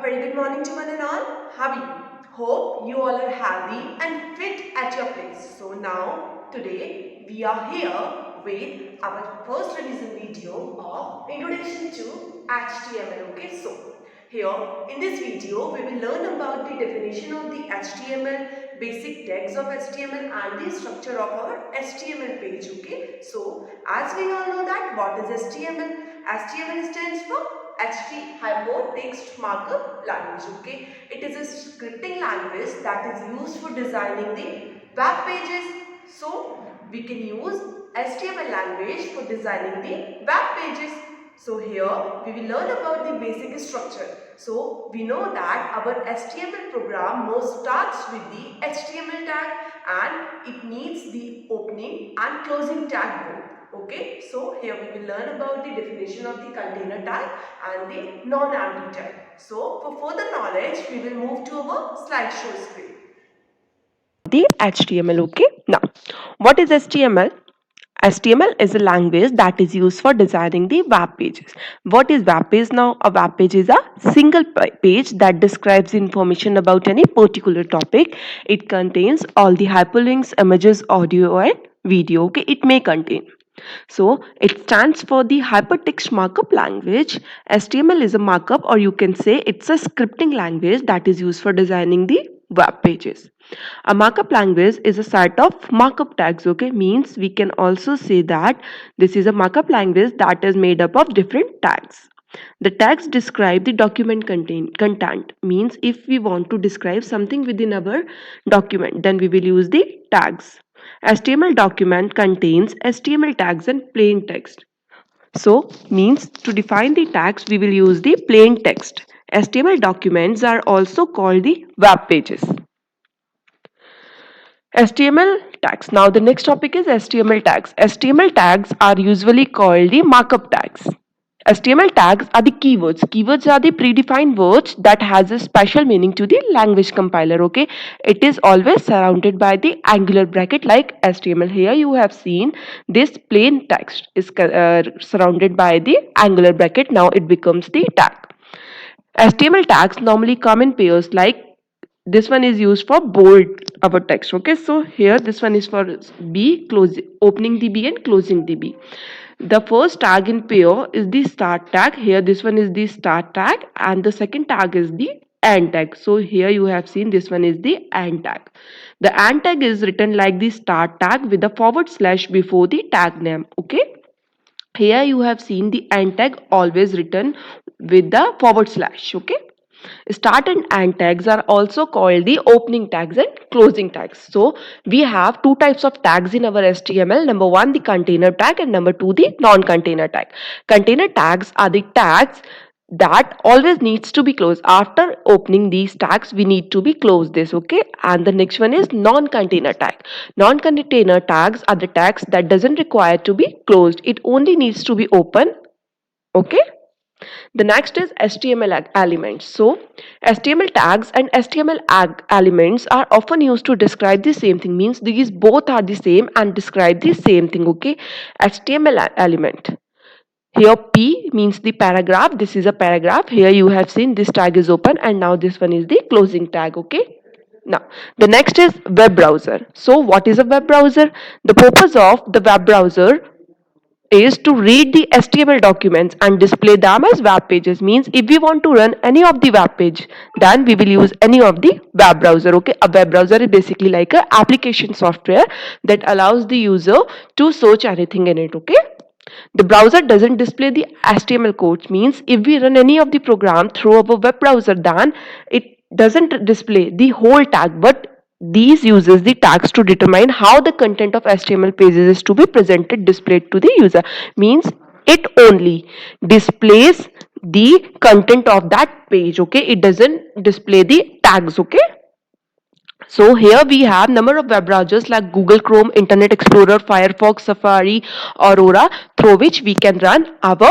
very good morning to one and all. How are you? Hope you all are healthy and fit at your place. So now, today, we are here with our first revision video of Introduction to HTML. Okay, so here in this video, we will learn about the definition of the HTML, basic tags of HTML and the structure of our HTML page. Okay, so as we all know that what is HTML? HTML stands for HT Hypertext Markup Language. Okay, it is a scripting language that is used for designing the web pages. So we can use HTML language for designing the web pages. So here we will learn about the basic structure. So we know that our HTML program most starts with the HTML tag and it needs the opening and closing tag both. Okay, so here we will learn about the definition of the container tag and the non-empty tag. So for further knowledge, we will move to our slideshow screen. The HTML. Okay, now what is HTML? HTML is a language that is used for designing the web pages. What is web page now? A web page is a single page that describes information about any particular topic. It contains all the hyperlinks, images, audio and video. Okay, it may contain. So it stands for the hypertext markup language. HTML is a markup, or you can say it's a scripting language that is used for designing the web pages. A markup language is a set of markup tags. Okay, means we can also say that this is a markup language that is made up of different tags. The tags describe the document content. Means if we want to describe something within our document, then we will use the tags. HTML document contains HTML tags and plain text. So means to define the tags we will use the plain text. HTML documents are also called the web pages. HTML tags. Now the next topic is HTML tags. HTML tags are usually called the markup tags. HTML tags are the keywords. Keywords are the predefined words that has a special meaning to the language compiler. Okay, it is always surrounded by the angular bracket like HTML. Here you have seen this plain text is surrounded by the angular bracket. Now it becomes the tag. HTML tags normally come in pairs, like this one is used for bold our text. Okay, so here this one is for B, opening the B and closing the B. The first tag in pair is the start tag. Here this one is the start tag and the second tag is the end tag. So here you have seen this one is the end tag. The end tag is written like the start tag with a forward slash before the tag name. Okay, here you have seen the end tag always written with the forward slash. Okay, start and end tags are also called the opening tags and closing tags. So we have two types of tags in our HTML. Number one, the container tag, and number two, the non-container tag. Container tags are the tags that always needs to be closed. After opening these tags we need to be close this. Okay, and the next one is non-container tag. Non-container tags are the tags that doesn't require to be closed, it only needs to be open. Okay, the next is HTML elements. So HTML tags and HTML elements are often used to describe the same thing. Means these both are the same and describe the same thing. Okay, HTML element. Here P means the paragraph. This is a paragraph. Here you have seen this tag is open and now this one is the closing tag. Okay. Now the next is web browser. So what is a web browser? The purpose of the web browser is to read the HTML documents and display them as web pages. Means if we want to run any of the web page, then we will use any of the web browser. Okay, a web browser is basically like a application software that allows the user to search anything in it. Okay, the browser doesn't display the HTML codes. Means if we run any of the program through our web browser, then it doesn't display the whole tag, but these uses the tags to determine how the content of HTML pages is to be presented, displayed to the user. Means it only displays the content of that page. Okay, it doesn't display the tags. Okay, so here we have number of web browsers like Google Chrome, Internet Explorer, Firefox, Safari, Aurora, through which we can run our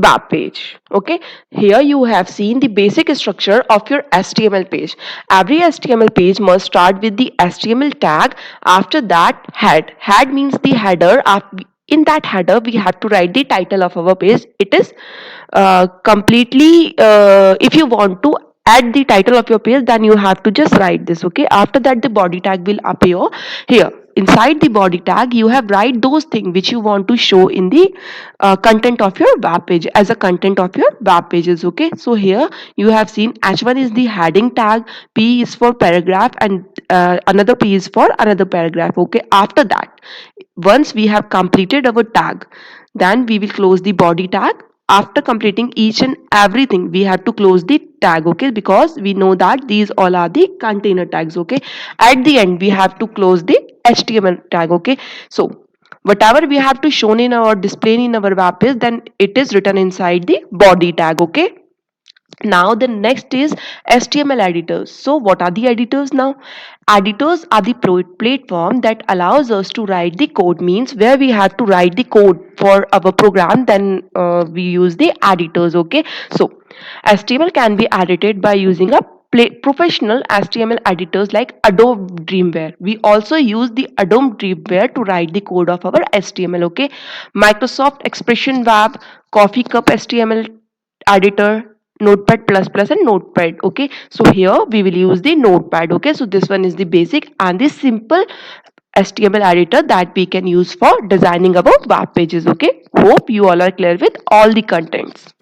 web page. Okay, here you have seen the basic structure of your HTML page. Every HTML page must start with the HTML tag. After that, head means the header. in that header we have to write the title of our page. It is completely if you want to add the title of your page, then you have to just write this. Okay, after that the body tag will appear here. Inside the body tag you have write those things which you want to show in the content of your web page, as a content of your web pages. Okay, so here you have seen h1 is the heading tag, p is for paragraph, and another p is for another paragraph. Okay, after that, once we have completed our tag, then we will close the body tag. After completing each and everything, we have to close the tag. Okay, because we know that these all are the container tags. Okay, at the end we have to close the html tag. Okay, so whatever we have to shown in our display in our web page, then it is written inside the body tag. Okay, now the next is html editors. So what are the editors now? Editors are the platform that allows us to write the code, means where we have to write the code for our program, then we use the editors. Okay, so html can be edited by using a professional html editors like Adobe Dreamweaver. We also use the Adobe Dreamweaver to write the code of our html. Okay, Microsoft Expression Web, Coffee Cup html editor, notepad plus plus, and notepad. Okay, so here we will use the notepad. Okay, so this one is the basic and the simple html editor that we can use for designing our web pages. Okay, hope you all are clear with all the contents.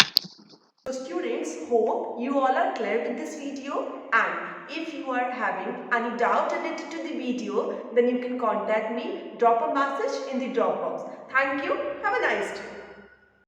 So students, hope you all are clear with this video, and if you are having any doubt related to the video, then you can contact me, drop a message in the drop box. Thank you. Have a nice day.